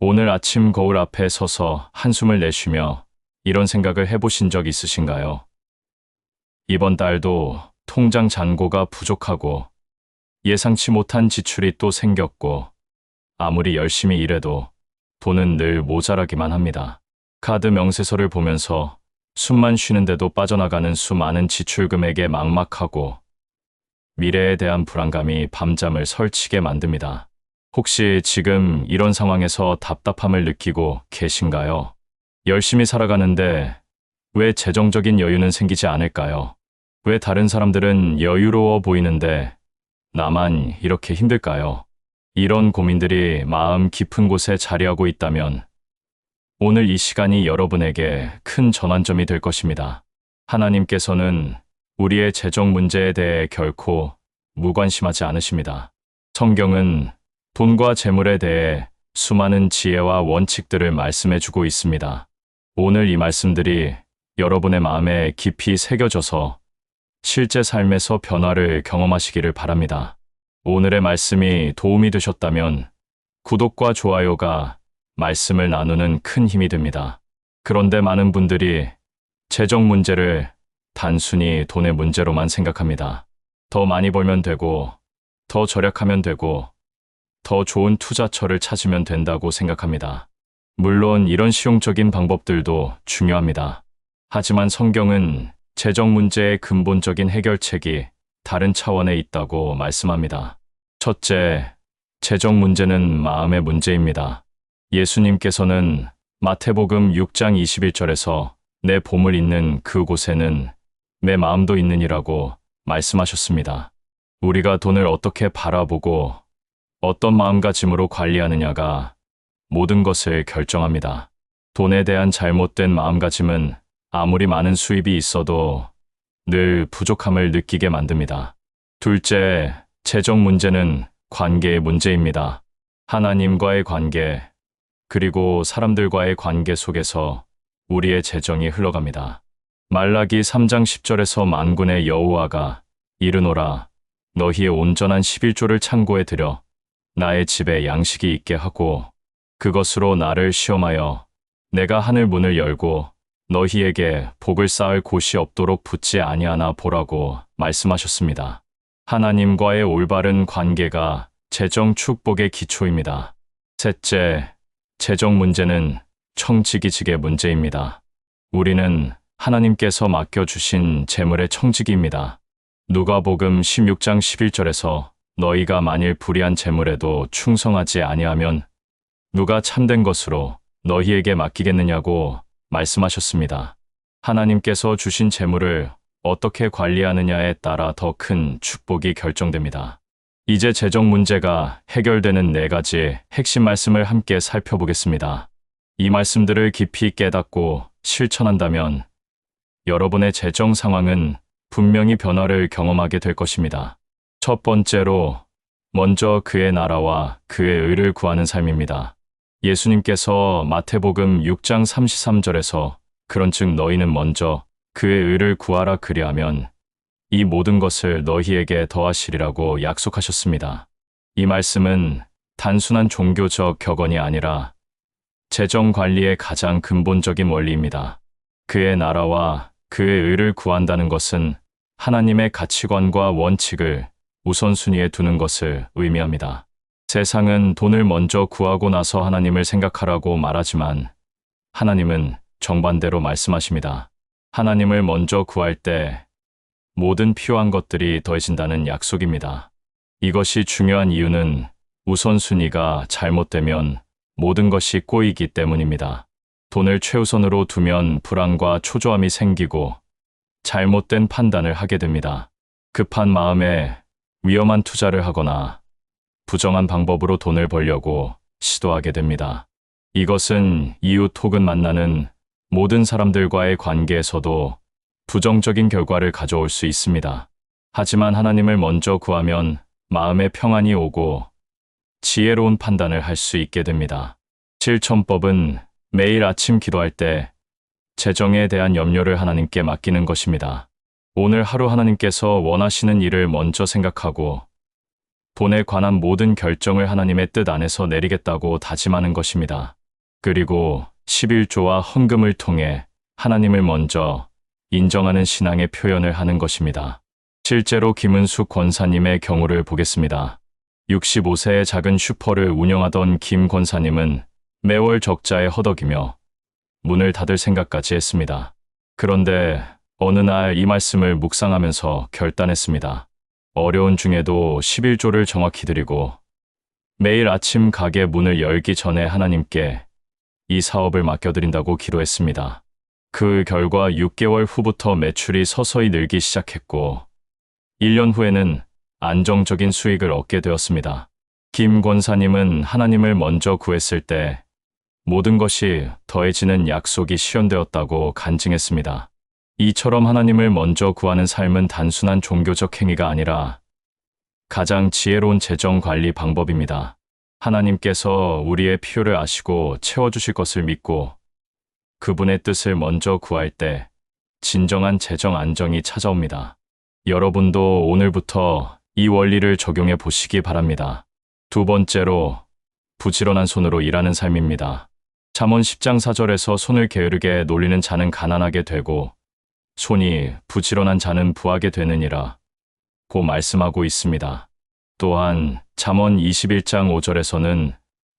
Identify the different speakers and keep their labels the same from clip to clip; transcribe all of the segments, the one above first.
Speaker 1: 오늘 아침 거울 앞에 서서 한숨을 내쉬며 이런 생각을 해보신 적 있으신가요? 이번 달도 통장 잔고가 부족하고 예상치 못한 지출이 또 생겼고 아무리 열심히 일해도 돈은 늘 모자라기만 합니다. 카드 명세서를 보면서 숨만 쉬는데도 빠져나가는 수많은 지출 금액에 막막하고 미래에 대한 불안감이 밤잠을 설치게 만듭니다. 혹시 지금 이런 상황에서 답답함을 느끼고 계신가요? 열심히 살아가는데 왜 재정적인 여유는 생기지 않을까요? 왜 다른 사람들은 여유로워 보이는데 나만 이렇게 힘들까요? 이런 고민들이 마음 깊은 곳에 자리하고 있다면 오늘 이 시간이 여러분에게 큰 전환점이 될 것입니다. 하나님께서는 우리의 재정 문제에 대해 결코 무관심하지 않으십니다. 성경은 돈과 재물에 대해 수많은 지혜와 원칙들을 말씀해 주고 있습니다. 오늘 이 말씀들이 여러분의 마음에 깊이 새겨져서 실제 삶에서 변화를 경험하시기를 바랍니다. 오늘의 말씀이 도움이 되셨다면 구독과 좋아요가 말씀을 나누는 큰 힘이 됩니다. 그런데 많은 분들이 재정 문제를 단순히 돈의 문제로만 생각합니다. 더 많이 벌면 되고, 더 절약하면 되고, 더 좋은 투자처를 찾으면 된다고 생각합니다. 물론 이런 실용적인 방법들도 중요합니다. 하지만 성경은 재정 문제의 근본적인 해결책이 다른 차원에 있다고 말씀합니다. 첫째, 재정 문제는 마음의 문제입니다. 예수님께서는 마태복음 6장 21절에서 내 보물 있는 그곳에는 내 마음도 있느니라고 말씀하셨습니다. 우리가 돈을 어떻게 바라보고 어떤 마음가짐으로 관리하느냐가 모든 것을 결정합니다. 돈에 대한 잘못된 마음가짐은 아무리 많은 수입이 있어도 늘 부족함을 느끼게 만듭니다. 둘째, 재정 문제는 관계의 문제입니다. 하나님과의 관계, 그리고 사람들과의 관계 속에서 우리의 재정이 흘러갑니다. 말라기 3장 10절에서 만군의 여호와가 이르노라, 너희의 온전한 11조를 창고에 들여 나의 집에 양식이 있게 하고 그것으로 나를 시험하여 내가 하늘 문을 열고 너희에게 복을 쌓을 곳이 없도록 붙지 아니하나 보라고 말씀하셨습니다. 하나님과의 올바른 관계가 재정 축복의 기초입니다. 셋째, 재정 문제는 청지기직의 문제입니다. 우리는 하나님께서 맡겨주신 재물의 청지기입니다. 누가복음 16장 11절에서 너희가 만일 불의한 재물에도 충성하지 아니하면 누가 참된 것으로 너희에게 맡기겠느냐고 말씀하셨습니다. 하나님께서 주신 재물을 어떻게 관리하느냐에 따라 더 큰 축복이 결정됩니다. 이제 재정 문제가 해결되는 4가지 핵심 말씀을 함께 살펴보겠습니다. 이 말씀들을 깊이 깨닫고 실천한다면 여러분의 재정 상황은 분명히 변화를 경험하게 될 것입니다. 첫 번째로, 먼저 그의 나라와 그의 의를 구하는 삶입니다. 예수님께서 마태복음 6장 33절에서 그런즉 너희는 먼저 그의 의를 구하라 그리하면 이 모든 것을 너희에게 더하시리라고 약속하셨습니다. 이 말씀은 단순한 종교적 격언이 아니라 재정 관리의 가장 근본적인 원리입니다. 그의 나라와 그의 의를 구한다는 것은 하나님의 가치관과 원칙을 우선순위에 두는 것을 의미합니다. 세상은 돈을 먼저 구하고 나서 하나님을 생각하라고 말하지만 하나님은 정반대로 말씀하십니다. 하나님을 먼저 구할 때 모든 필요한 것들이 더해진다는 약속입니다. 이것이 중요한 이유는 우선순위가 잘못되면 모든 것이 꼬이기 때문입니다. 돈을 최우선으로 두면 불안과 초조함이 생기고 잘못된 판단을 하게 됩니다. 급한 마음에 위험한 투자를 하거나 부정한 방법으로 돈을 벌려고 시도하게 됩니다. 이것은 이웃 혹은 만나는 모든 사람들과의 관계에서도 부정적인 결과를 가져올 수 있습니다. 하지만 하나님을 먼저 구하면 마음의 평안이 오고 지혜로운 판단을 할 수 있게 됩니다. 실천법은 매일 아침 기도할 때 재정에 대한 염려를 하나님께 맡기는 것입니다. 오늘 하루 하나님께서 원하시는 일을 먼저 생각하고 돈에 관한 모든 결정을 하나님의 뜻 안에서 내리겠다고 다짐하는 것입니다. 그리고 11조와 헌금을 통해 하나님을 먼저 인정하는 신앙의 표현을 하는 것입니다. 실제로 김은숙 권사님의 경우를 보겠습니다. 65세의 작은 슈퍼를 운영하던 김 권사님은 매월 적자에 허덕이며 문을 닫을 생각까지 했습니다. 그런데 어느 날 이 말씀을 묵상하면서 결단했습니다. 어려운 중에도 11조를 정확히 드리고 매일 아침 가게 문을 열기 전에 하나님께 이 사업을 맡겨드린다고 기도했습니다. 그 결과 6개월 후부터 매출이 서서히 늘기 시작했고 1년 후에는 안정적인 수익을 얻게 되었습니다. 김 권사님은 하나님을 먼저 구했을 때 모든 것이 더해지는 약속이 실현되었다고 간증했습니다. 이처럼 하나님을 먼저 구하는 삶은 단순한 종교적 행위가 아니라 가장 지혜로운 재정 관리 방법입니다. 하나님께서 우리의 필요를 아시고 채워주실 것을 믿고 그분의 뜻을 먼저 구할 때 진정한 재정 안정이 찾아옵니다. 여러분도 오늘부터 이 원리를 적용해 보시기 바랍니다. 두 번째로 부지런한 손으로 일하는 삶입니다. 잠언 10장 4절에서 손을 게으르게 놀리는 자는 가난하게 되고 손이 부지런한 자는 부하게 되느니라 고 말씀하고 있습니다. 또한 잠언 21장 5절에서는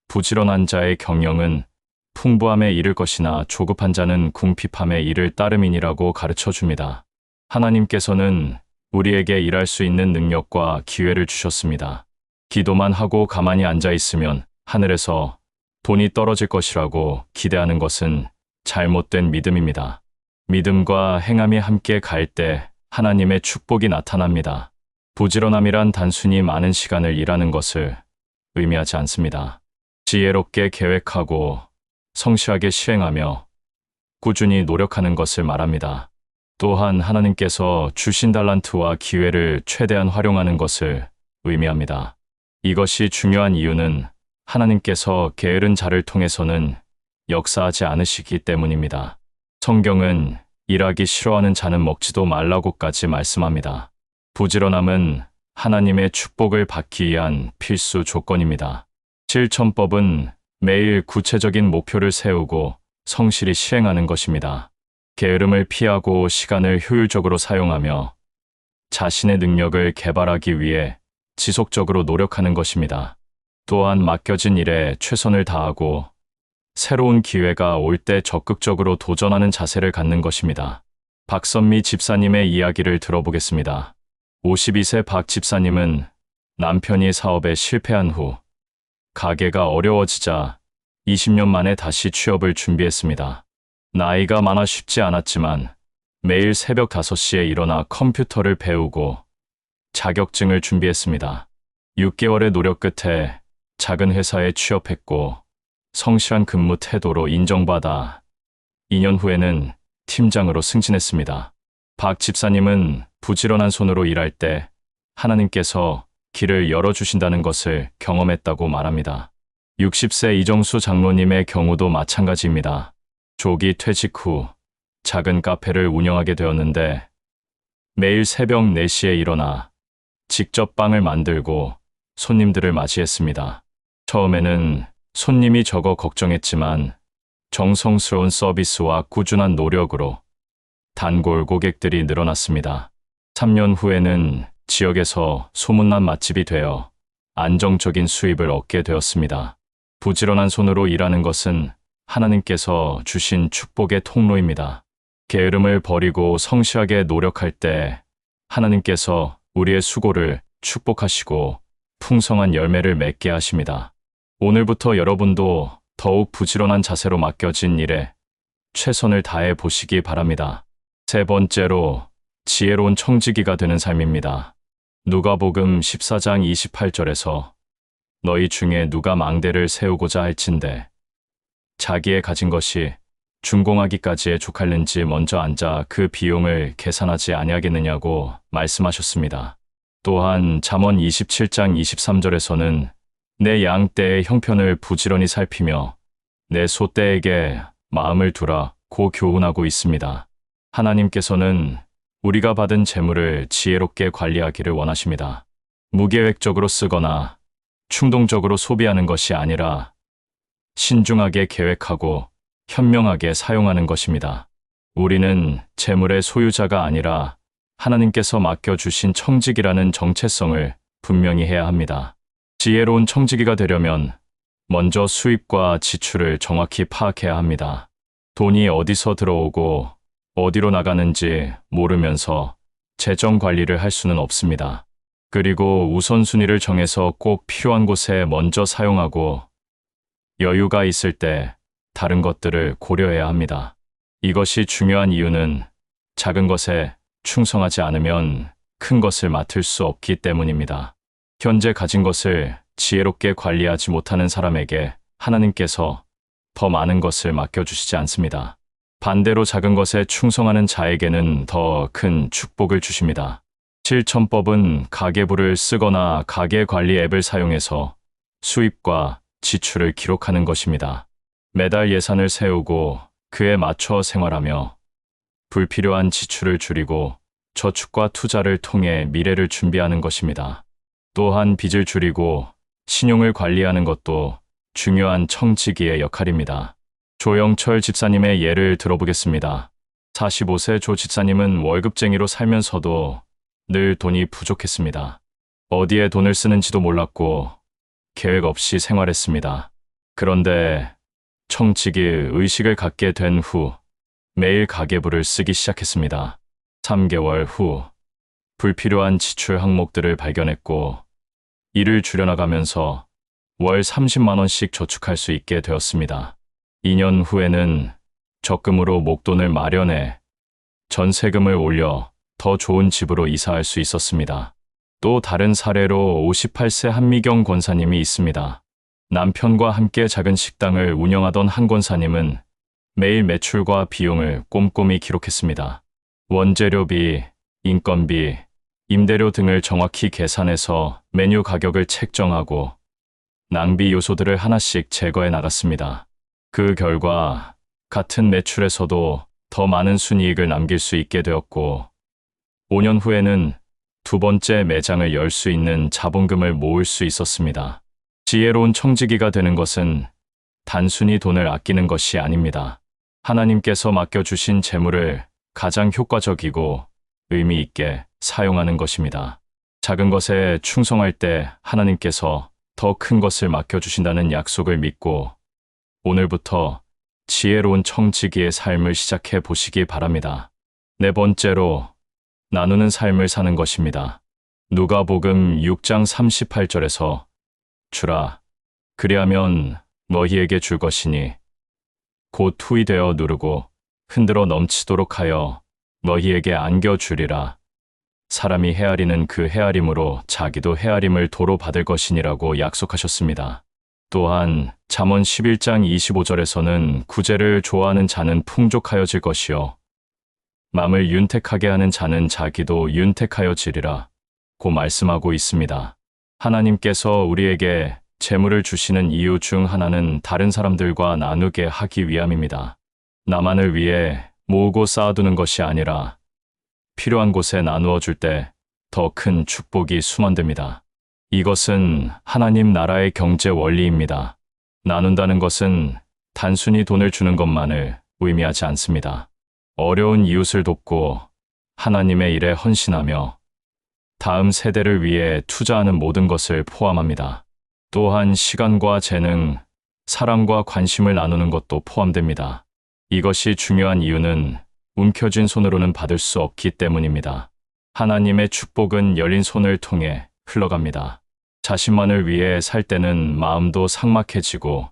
Speaker 1: 부지런한 자의 경영은 풍부함에 이를 것이나 조급한 자는 궁핍함에 이를 따름이니라고 가르쳐 줍니다. 하나님께서는 우리에게 일할 수 있는 능력과 기회를 주셨습니다. 기도만 하고 가만히 앉아 있으면 하늘에서 돈이 떨어질 것이라고 기대하는 것은 잘못된 믿음입니다. 믿음과 행함이 함께 갈 때 하나님의 축복이 나타납니다. 부지런함이란 단순히 많은 시간을 일하는 것을 의미하지 않습니다. 지혜롭게 계획하고 성실하게 시행하며 꾸준히 노력하는 것을 말합니다. 또한 하나님께서 주신 달란트와 기회를 최대한 활용하는 것을 의미합니다. 이것이 중요한 이유는 하나님께서 게으른 자를 통해서는 역사하지 않으시기 때문입니다. 성경은 일하기 싫어하는 자는 먹지도 말라고까지 말씀합니다. 부지런함은 하나님의 축복을 받기 위한 필수 조건입니다. 실천법은 매일 구체적인 목표를 세우고 성실히 시행하는 것입니다. 게으름을 피하고 시간을 효율적으로 사용하며 자신의 능력을 개발하기 위해 지속적으로 노력하는 것입니다. 또한 맡겨진 일에 최선을 다하고 새로운 기회가 올 때 적극적으로 도전하는 자세를 갖는 것입니다. 박선미 집사님의 이야기를 들어보겠습니다. 52세 박 집사님은 남편이 사업에 실패한 후 가게가 어려워지자 20년 만에 다시 취업을 준비했습니다. 나이가 많아 쉽지 않았지만 매일 새벽 5시에 일어나 컴퓨터를 배우고 자격증을 준비했습니다. 6개월의 노력 끝에 작은 회사에 취업했고 성실한 근무 태도로 인정받아 2년 후에는 팀장으로 승진했습니다. 박 집사님은 부지런한 손으로 일할 때 하나님께서 길을 열어주신다는 것을 경험했다고 말합니다. 60세 이정수 장로님의 경우도 마찬가지입니다. 조기 퇴직 후 작은 카페를 운영하게 되었는데 매일 새벽 4시에 일어나 직접 빵을 만들고 손님들을 맞이했습니다. 처음에는 손님이 적어 걱정했지만 정성스러운 서비스와 꾸준한 노력으로 단골 고객들이 늘어났습니다. 3년 후에는 지역에서 소문난 맛집이 되어 안정적인 수입을 얻게 되었습니다. 부지런한 손으로 일하는 것은 하나님께서 주신 축복의 통로입니다. 게으름을 버리고 성실하게 노력할 때 하나님께서 우리의 수고를 축복하시고 풍성한 열매를 맺게 하십니다. 오늘부터 여러분도 더욱 부지런한 자세로 맡겨진 일에 최선을 다해 보시기 바랍니다. 세 번째로 지혜로운 청지기가 되는 삶입니다. 누가복음 14장 28절에서 너희 중에 누가 망대를 세우고자 할진대 자기의 가진 것이 준공하기까지에 족할는지 먼저 앉아 그 비용을 계산하지 아니하겠느냐고 말씀하셨습니다. 또한 잠언 27장 23절에서는 내 양떼의 형편을 부지런히 살피며 내 소떼에게 마음을 두라 고 교훈하고 있습니다. 하나님께서는 우리가 받은 재물을 지혜롭게 관리하기를 원하십니다. 무계획적으로 쓰거나 충동적으로 소비하는 것이 아니라 신중하게 계획하고 현명하게 사용하는 것입니다. 우리는 재물의 소유자가 아니라 하나님께서 맡겨주신 청지기라는 정체성을 분명히 해야 합니다. 지혜로운 청지기가 되려면 먼저 수입과 지출을 정확히 파악해야 합니다. 돈이 어디서 들어오고 어디로 나가는지 모르면서 재정 관리를 할 수는 없습니다. 그리고 우선순위를 정해서 꼭 필요한 곳에 먼저 사용하고 여유가 있을 때 다른 것들을 고려해야 합니다. 이것이 중요한 이유는 작은 것에 충성하지 않으면 큰 것을 맡을 수 없기 때문입니다. 현재 가진 것을 지혜롭게 관리하지 못하는 사람에게 하나님께서 더 많은 것을 맡겨주시지 않습니다. 반대로 작은 것에 충성하는 자에게는 더 큰 축복을 주십니다. 실천법은 가계부를 쓰거나 가계관리 앱을 사용해서 수입과 지출을 기록하는 것입니다. 매달 예산을 세우고 그에 맞춰 생활하며 불필요한 지출을 줄이고 저축과 투자를 통해 미래를 준비하는 것입니다. 또한 빚을 줄이고 신용을 관리하는 것도 중요한 청지기의 역할입니다. 조영철 집사님의 예를 들어보겠습니다. 45세 조 집사님은 월급쟁이로 살면서도 늘 돈이 부족했습니다. 어디에 돈을 쓰는지도 몰랐고 계획 없이 생활했습니다. 그런데 청지기 의식을 갖게 된 후 매일 가계부를 쓰기 시작했습니다. 3개월 후 불필요한 지출 항목들을 발견했고 이를 줄여나가면서 월 30만 원씩 저축할 수 있게 되었습니다. 2년 후에는 적금으로 목돈을 마련해 전세금을 올려 더 좋은 집으로 이사할 수 있었습니다. 또 다른 사례로 58세 한미경 권사님이 있습니다. 남편과 함께 작은 식당을 운영하던 한 권사님은 매일 매출과 비용을 꼼꼼히 기록했습니다. 원재료비, 인건비, 임대료 등을 정확히 계산해서 메뉴 가격을 책정하고 낭비 요소들을 하나씩 제거해 나갔습니다. 그 결과 같은 매출에서도 더 많은 순이익을 남길 수 있게 되었고 5년 후에는 두 번째 매장을 열 수 있는 자본금을 모을 수 있었습니다. 지혜로운 청지기가 되는 것은 단순히 돈을 아끼는 것이 아닙니다. 하나님께서 맡겨주신 재물을 가장 효과적이고 의미 있게 사용하는 것입니다. 작은 것에 충성할 때 하나님께서 더 큰 것을 맡겨주신다는 약속을 믿고 오늘부터 지혜로운 청지기의 삶을 시작해 보시기 바랍니다. 네 번째로 나누는 삶을 사는 것입니다. 누가복음 6장 38절에서 주라 그리하면 너희에게 줄 것이니 곧 후이 되어 누르고 흔들어 넘치도록 하여 너희에게 안겨주리라. 사람이 헤아리는 그 헤아림으로 자기도 헤아림을 도로 받을 것이니라고 약속하셨습니다. 또한 잠언 11장 25절에서는 구제를 좋아하는 자는 풍족하여질 것이요 맘을 윤택하게 하는 자는 자기도 윤택하여지리라 고 말씀하고 있습니다. 하나님께서 우리에게 재물을 주시는 이유 중 하나는 다른 사람들과 나누게 하기 위함입니다. 나만을 위해 모으고 쌓아두는 것이 아니라 필요한 곳에 나누어 줄 때 더 큰 축복이 수만됩니다. 이것은 하나님 나라의 경제 원리입니다. 나눈다는 것은 단순히 돈을 주는 것만을 의미하지 않습니다. 어려운 이웃을 돕고 하나님의 일에 헌신하며 다음 세대를 위해 투자하는 모든 것을 포함합니다. 또한 시간과 재능, 사랑과 관심을 나누는 것도 포함됩니다. 이것이 중요한 이유는 움켜쥔 손으로는 받을 수 없기 때문입니다. 하나님의 축복은 열린 손을 통해 흘러갑니다. 자신만을 위해 살 때는 마음도 삭막해지고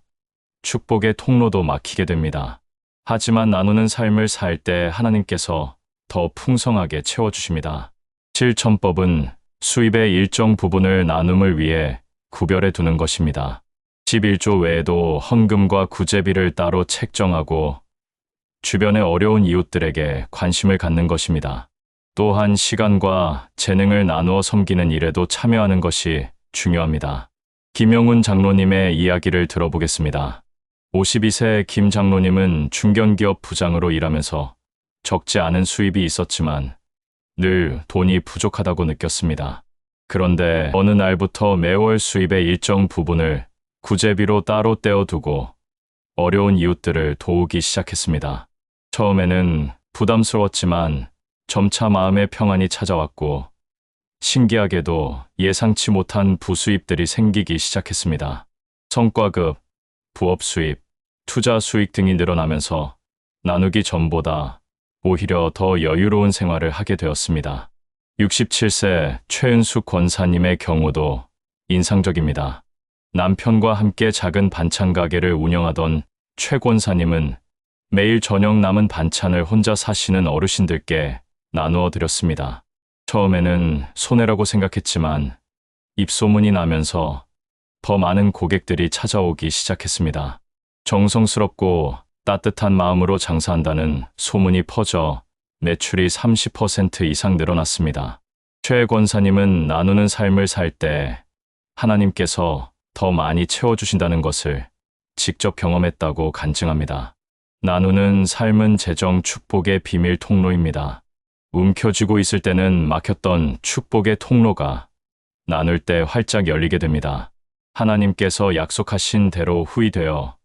Speaker 1: 축복의 통로도 막히게 됩니다. 하지만 나누는 삶을 살 때 하나님께서 더 풍성하게 채워주십니다. 실천법은 수입의 일정 부분을 나눔을 위해 구별해 두는 것입니다. 11조 외에도 헌금과 구제비를 따로 책정하고 주변의 어려운 이웃들에게 관심을 갖는 것입니다. 또한 시간과 재능을 나누어 섬기는 일에도 참여하는 것이 중요합니다. 김영훈 장로님의 이야기를 들어보겠습니다. 52세 김 장로님은 중견기업 부장으로 일하면서 적지 않은 수입이 있었지만 늘 돈이 부족하다고 느꼈습니다. 그런데 어느 날부터 매월 수입의 일정 부분을 구제비로 따로 떼어두고 어려운 이웃들을 도우기 시작했습니다. 처음에는 부담스러웠지만 점차 마음의 평안이 찾아왔고 신기하게도 예상치 못한 부수입들이 생기기 시작했습니다. 성과급, 부업 수입, 투자 수익 등이 늘어나면서 나누기 전보다 오히려 더 여유로운 생활을 하게 되었습니다. 67세 최은숙 권사님의 경우도 인상적입니다. 남편과 함께 작은 반찬 가게를 운영하던 최 권사님은 매일 저녁 남은 반찬을 혼자 사시는 어르신들께 나누어 드렸습니다. 처음에는 손해라고 생각했지만 입소문이 나면서 더 많은 고객들이 찾아오기 시작했습니다. 정성스럽고 따뜻한 마음으로 장사한다는 소문이 퍼져 매출이 30% 이상 늘어났습니다. 최 권사님은 나누는 삶을 살 때 하나님께서 더 많이 채워주신다는 것을 직접 경험했다고 간증합니다. 나누는 삶은 재정 축복의 비밀 통로입니다. 움켜쥐고 있을 때는 막혔던 축복의 통로가 나눌 때 활짝 열리게 됩니다. 하나님께서 약속하신 대로 후이되어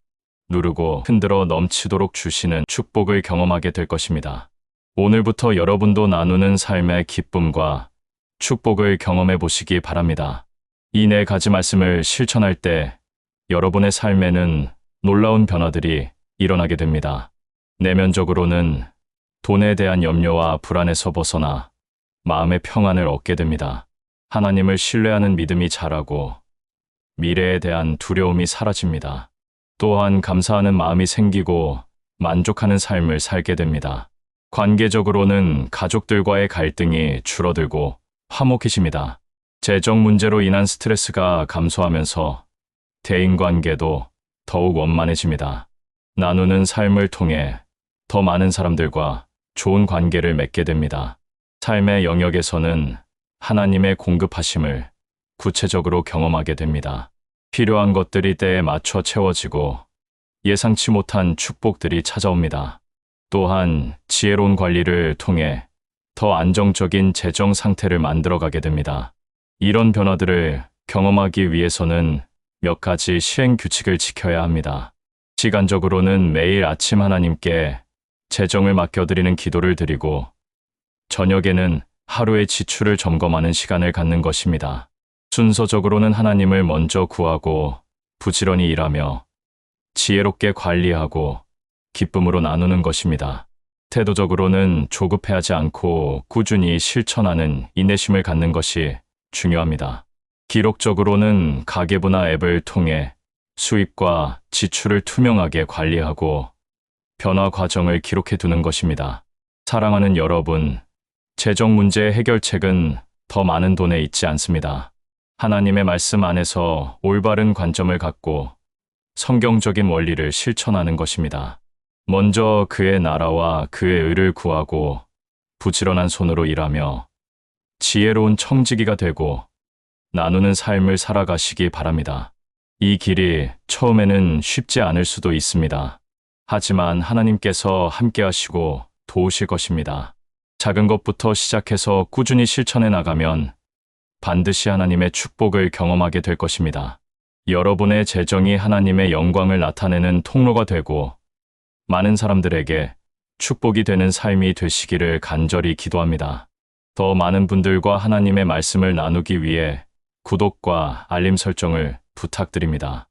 Speaker 1: 누르고 흔들어 넘치도록 주시는 축복을 경험하게 될 것입니다. 오늘부터 여러분도 나누는 삶의 기쁨과 축복을 경험해 보시기 바랍니다. 이 네 가지 말씀을 실천할 때 여러분의 삶에는 놀라운 변화들이 일어나게 됩니다. 내면적으로는 돈에 대한 염려와 불안에서 벗어나 마음의 평안을 얻게 됩니다. 하나님을 신뢰하는 믿음이 자라고 미래에 대한 두려움이 사라집니다. 또한 감사하는 마음이 생기고 만족하는 삶을 살게 됩니다. 관계적으로는 가족들과의 갈등이 줄어들고 화목해집니다. 재정 문제로 인한 스트레스가 감소하면서 대인관계도 더욱 원만해집니다. 나누는 삶을 통해 더 많은 사람들과 좋은 관계를 맺게 됩니다. 삶의 영역에서는 하나님의 공급하심을 구체적으로 경험하게 됩니다. 필요한 것들이 때에 맞춰 채워지고 예상치 못한 축복들이 찾아옵니다. 또한 지혜로운 관리를 통해 더 안정적인 재정 상태를 만들어가게 됩니다. 이런 변화들을 경험하기 위해서는 몇 가지 시행 규칙을 지켜야 합니다. 시간적으로는 매일 아침 하나님께 재정을 맡겨드리는 기도를 드리고 저녁에는 하루의 지출을 점검하는 시간을 갖는 것입니다. 순서적으로는 하나님을 먼저 구하고 부지런히 일하며 지혜롭게 관리하고 기쁨으로 나누는 것입니다. 태도적으로는 조급해하지 않고 꾸준히 실천하는 인내심을 갖는 것이 중요합니다. 기록적으로는 가계부나 앱을 통해 수입과 지출을 투명하게 관리하고 변화 과정을 기록해 두는 것입니다. 사랑하는 여러분, 재정 문제의 해결책은 더 많은 돈에 있지 않습니다. 하나님의 말씀 안에서 올바른 관점을 갖고 성경적인 원리를 실천하는 것입니다. 먼저 그의 나라와 그의 의를 구하고 부지런한 손으로 일하며 지혜로운 청지기가 되고 나누는 삶을 살아가시기 바랍니다. 이 길이 처음에는 쉽지 않을 수도 있습니다. 하지만 하나님께서 함께 하시고 도우실 것입니다. 작은 것부터 시작해서 꾸준히 실천해 나가면 반드시 하나님의 축복을 경험하게 될 것입니다. 여러분의 재정이 하나님의 영광을 나타내는 통로가 되고 많은 사람들에게 축복이 되는 삶이 되시기를 간절히 기도합니다. 더 많은 분들과 하나님의 말씀을 나누기 위해 구독과 알림 설정을 부탁드립니다.